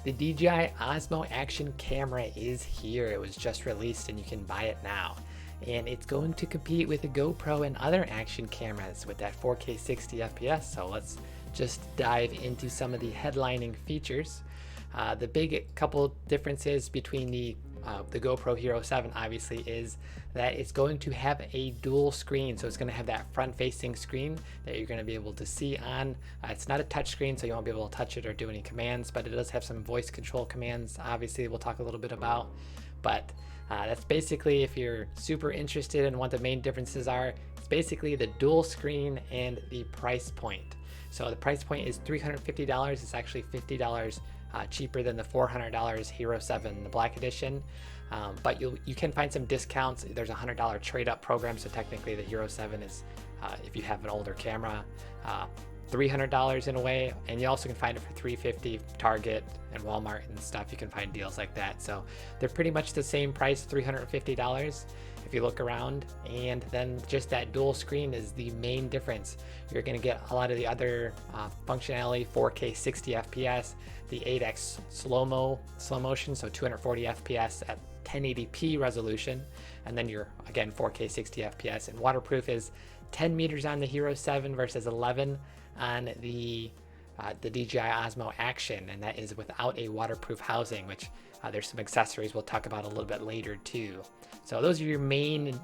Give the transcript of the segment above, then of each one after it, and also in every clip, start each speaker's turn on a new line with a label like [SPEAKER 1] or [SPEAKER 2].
[SPEAKER 1] The DJI Osmo Action Camera is here. It was just released and you can buy it now. And it's going to compete with the GoPro and other action cameras with that 4K 60 FPS. So let's just dive into some of the headlining features. The big couple differences between the GoPro Hero 7 obviously is that it's going to have a dual screen. So it's going to have that front facing screen that you're going to be able to see on. It's not a touch screen, so you won't be able to touch it or do any commands, but it does have some voice control commands, obviously we'll talk a little bit about. But that's basically, if you're super interested in what the main differences are, it's basically the dual screen and the price point. So the price point is $350. It's actually $50 cheaper than the $400 Hero 7, the Black Edition. But you can find some discounts. There's a $100 trade-up program, so technically the Hero 7 is, if you have an older camera, $300 in a way, and you also can find it for $350 Target and Walmart and stuff. You can find deals like that. So they're pretty much the same price, $350 if you look around. And then just that dual screen is the main difference. You're going to get a lot of the other functionality, 4K 60 FPS, the 8x slow motion, so 240 FPS at 1080p resolution, and then you're again 4K 60 FPS. And waterproof is 10 meters on the Hero 7 versus 11 on the DJI Osmo Action, and that is without a waterproof housing, which there's some accessories we'll talk about a little bit later too. So those are your main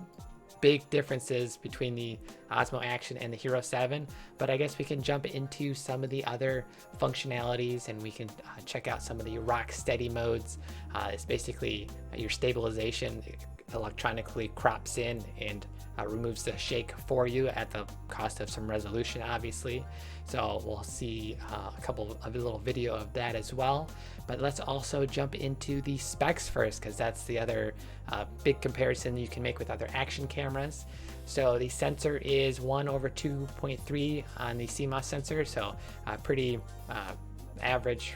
[SPEAKER 1] big differences between the Osmo Action and the Hero 7, but I guess we can jump into some of the other functionalities and we can check out some of the rock steady modes. It's basically your stabilization electronically crops in and removes the shake for you at the cost of some resolution, obviously. So we'll see a couple of a little video of that as well. But let's also jump into the specs first, because that's the other big comparison you can make with other action cameras. So the sensor is 1/2.3 on the CMOS sensor, so pretty average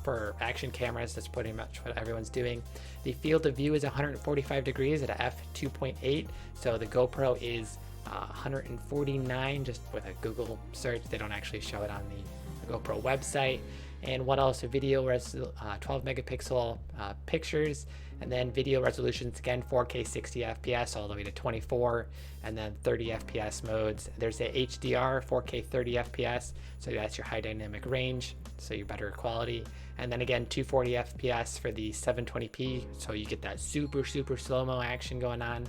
[SPEAKER 1] for action cameras. That's pretty much what everyone's doing. The field of view is 145 degrees at a f2.8, so the GoPro is 149 just with a Google search. They don't actually show it on the GoPro website. And what else? Video 12 megapixel pictures, and then video resolutions, again 4K 60 FPS all the way to 24, and then 30 FPS modes. There's a HDR 4K 30 FPS, so that's your high dynamic range, so your better quality. And then again 240 FPS for the 720p, so you get that super slow-mo action going on.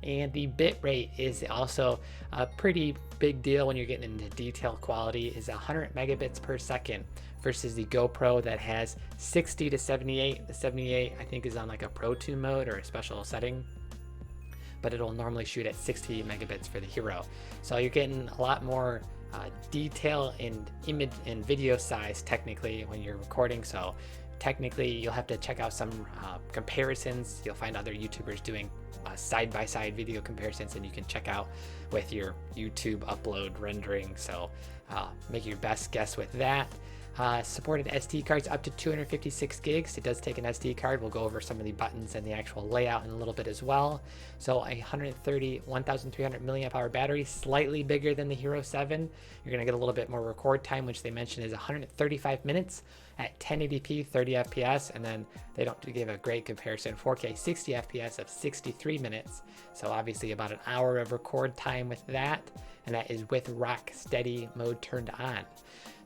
[SPEAKER 1] And the bit rate is also a pretty big deal when you're getting into detail quality, is 100 megabits per second versus the GoPro that has 60 to 78. The 78 I think is on like a Pro 2 mode or a special setting, but it'll normally shoot at 60 megabits for the Hero. So you're getting a lot more detail in image and video size technically when you're recording. So technically you'll have to check out some comparisons. You'll find other YouTubers doing side-by-side video comparisons, and you can check out with your YouTube upload rendering. So make your best guess with that. Supported SD cards up to 256 gigs. It does take an SD card. We'll go over some of the buttons and the actual layout in a little bit as well. So a 1,300 milliamp hour battery, slightly bigger than the Hero 7. You're going to get a little bit more record time, which they mentioned is 135 minutes at 1080p 30 FPS, and then they don't give a great comparison, 4K 60 FPS of 63 minutes. So obviously about an hour of record time with that, and that is with rock steady mode turned on.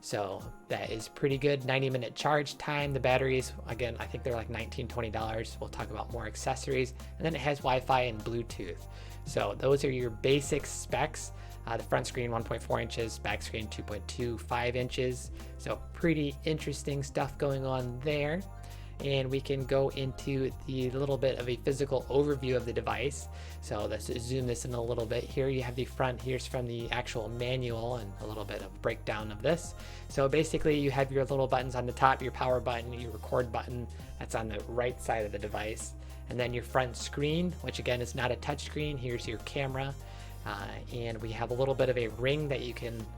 [SPEAKER 1] So that is pretty good. 90-minute charge time. The batteries, again, I think they're like $19-20. We'll talk about more accessories. And then it has Wi-Fi and Bluetooth. So those are your basic specs. The front screen 1.4 inches, back screen 2.25 inches. So pretty interesting stuff going on there. And we can go into the little bit of a physical overview of the device. So let's zoom this in a little bit. Here you have the front. Here's from the actual manual and a little bit of breakdown of this. So basically you have your little buttons on the top, your power button, your record button, that's on the right side of the device. And then your front screen, which again is not a touch screen. Here's your camera. And we have a little bit of a ring that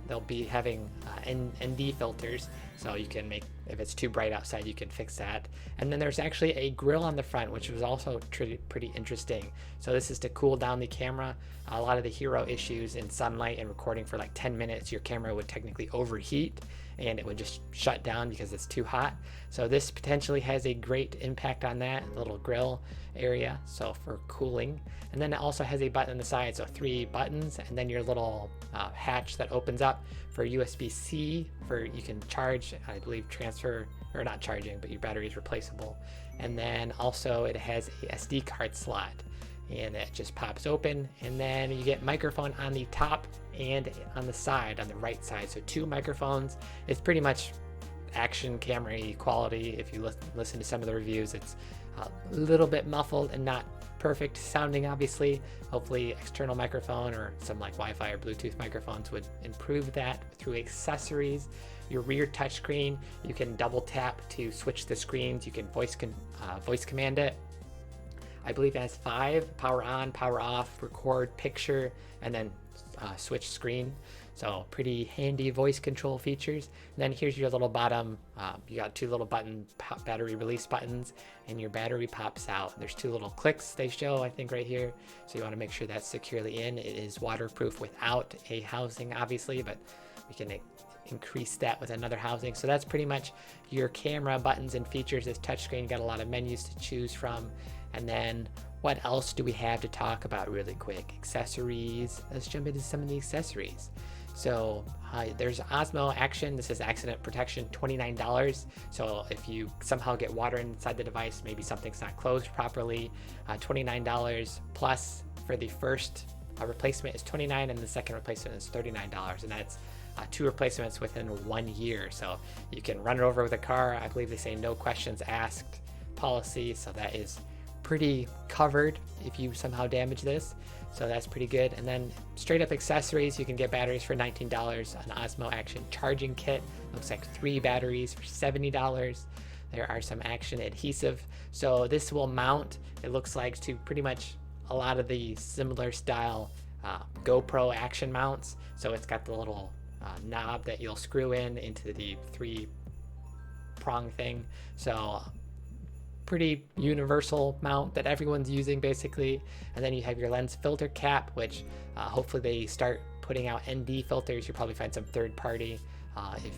[SPEAKER 1] they'll be having ND filters so you can make, if it's too bright outside, you can fix that. And then there's actually a grill on the front, which was also pretty interesting. So this is to cool down the camera. A lot of the Hero issues in sunlight and recording for like 10 minutes, your camera would technically overheat and it would just shut down because it's too hot. So this potentially has a great impact on that little grill area, so for cooling. And then it also has a button on the side, so 3 buttons, and then your little hatch that opens up for USB-C, for you can charge, I believe transfer, or not charging, but your battery is replaceable. And then also it has a SD card slot, and it just pops open. And then you get microphone on the top and on the side, on the right side. So 2 microphones. It's pretty much action camera quality. If you listen to some of the reviews, it's a little bit muffled and not perfect sounding, obviously. Hopefully external microphone or some like Wi-Fi or Bluetooth microphones would improve that. Through accessories, your rear touchscreen, you can double tap to switch the screens. You can voice command it. I believe it has 5: power on, power off, record, picture, and then switch screen. So pretty handy voice control features. And then here's your little bottom, you got 2 little battery release buttons, and your battery pops out. There's 2 little clicks they show, I think, right here. So you want to make sure that's securely in. It is waterproof without a housing, obviously, but we can increase that with another housing. So that's pretty much your camera buttons and features. This touchscreen, you got a lot of menus to choose from. And then what else do we have to talk about really quick? Accessories. Let's jump into some of the accessories. So there's Osmo Action. This is accident protection, $29. So if you somehow get water inside the device, maybe something's not closed properly, $29 plus. For the first replacement is $29, and the second replacement is $39, and that's 2 replacements within 1 year. So you can run it over with a car. I believe they say no questions asked policy, so that is pretty covered if you somehow damage this. So that's pretty good. And then straight up accessories, you can get batteries for $19, an Osmo Action charging kit. Looks like 3 batteries for $70. There are some Action adhesive. So this will mount, it looks like, to pretty much a lot of the similar style GoPro Action mounts. So it's got the little knob that you'll screw into the 3-prong thing. So pretty universal mount that everyone's using basically. And then you have your lens filter cap, which hopefully they start putting out ND filters. You'll probably find some third party if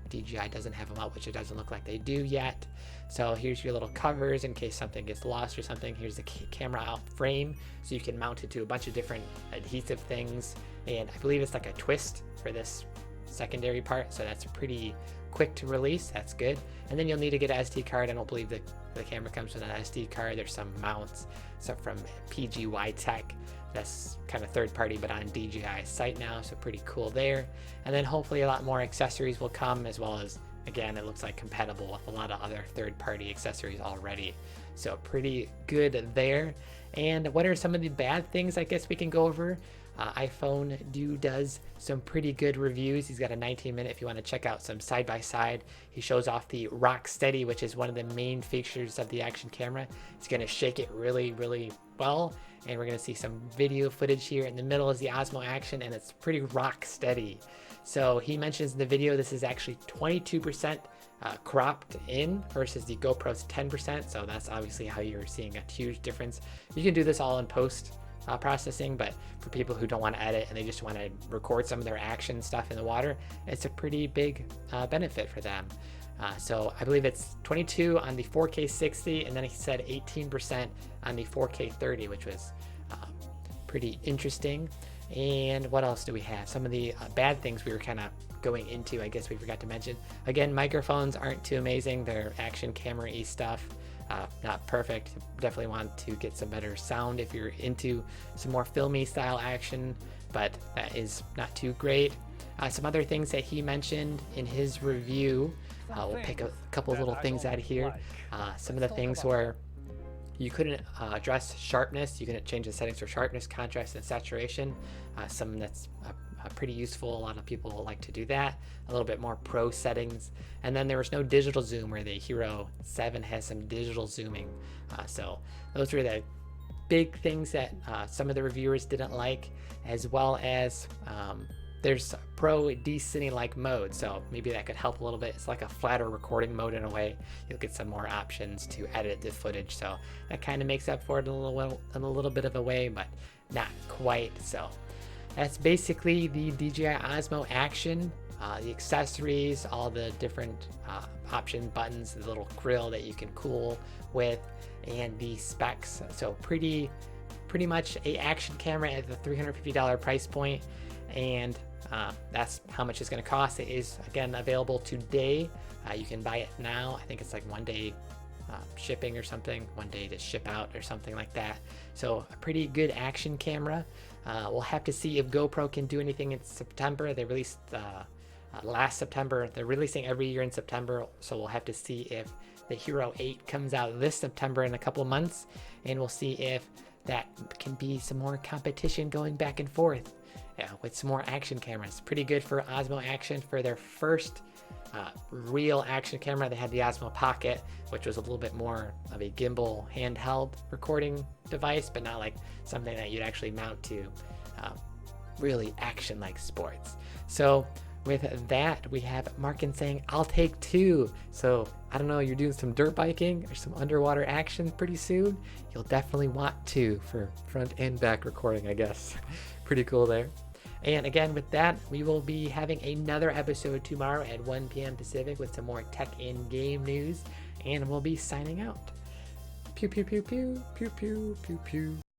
[SPEAKER 1] DJI doesn't have them out, which it doesn't look like they do yet. So here's your little covers in case something gets lost or something. Here's the camera out frame, so you can mount it to a bunch of different adhesive things. And I believe it's like a twist for this secondary part, so that's pretty quick to release. That's good. And then you'll need to get an SD card. I don't believe the camera comes with an SD card. There's some mounts, some from PGY Tech. That's kind of third party, but on DJI site now, so pretty cool there. And then hopefully a lot more accessories will come, as well as, again, it looks like compatible with a lot of other third party accessories already. So pretty good there. And what are some of the bad things I guess we can go over? iPhone does some pretty good reviews. He's got a 19-minute if you want to check out some side-by-side. He shows off the Rock Steady, which is one of the main features of the Action camera. It's going to shake it really, really well. And we're going to see some video footage here. In the middle is the Osmo Action, and it's pretty rock steady. So he mentions in the video this is actually 22% cropped in versus the GoPro's 10%. So that's obviously how you're seeing a huge difference. You can do this all in post processing, but for people who don't want to edit and they just want to record some of their action stuff in the water, it's a pretty big benefit for them. So I believe it's 22 on the 4K 60, and then he said 18% on the 4K 30, which was pretty interesting. And what else do we have? Some of the bad things we were kind of going into, I guess we forgot to mention. Again, microphones aren't too amazing. They're action camera-y stuff. Not perfect. Definitely want to get some better sound if you're into some more filmy style action, but that is not too great. Some other things that he mentioned in his review, we'll pick a couple of little things out of here. Some of the things where you couldn't address sharpness. You couldn't change the settings for sharpness, contrast, and saturation. Some that's pretty useful. A lot of people like to do that. A little bit more pro settings. And then there was no digital zoom, where the Hero 7 has some digital zooming. So those were the big things that some of the reviewers didn't like, as well as there's Pro desync like mode, so maybe that could help a little bit. It's like a flatter recording mode in a way. You'll get some more options to edit the footage, so that kind of makes up for it in a little bit of a way, but not quite. So that's basically the DJI Osmo Action. The accessories, all the different option buttons, the little grill that you can cool with, and the specs. So pretty much a action camera at the $350 price point, and that's how much it's going to cost. It is again available today. You can buy it now. I think it's like 1 day shipping or something, 1 day to ship out or something like that. So a pretty good action camera. We'll have to see if GoPro can do anything in September. They released last September. They're releasing every year in September, so we'll have to see if the Hero 8 comes out this September in a couple of months, and we'll see if that can be some more competition going back and forth with some more action cameras. Pretty good for Osmo Action for their first real action camera. They had the Osmo Pocket, which was a little bit more of a gimbal handheld recording device, but not like something that you'd actually mount to really action like sports. So with that, we have Markin saying, I'll take 2. So I don't know, you're doing some dirt biking or some underwater action pretty soon. You'll definitely want 2 for front and back recording, I guess. Pretty cool there. And again, with that, we will be having another episode tomorrow at 1 p.m. Pacific with some more tech and game news. And we'll be signing out. Pew, pew, pew, pew, pew, pew, pew, pew.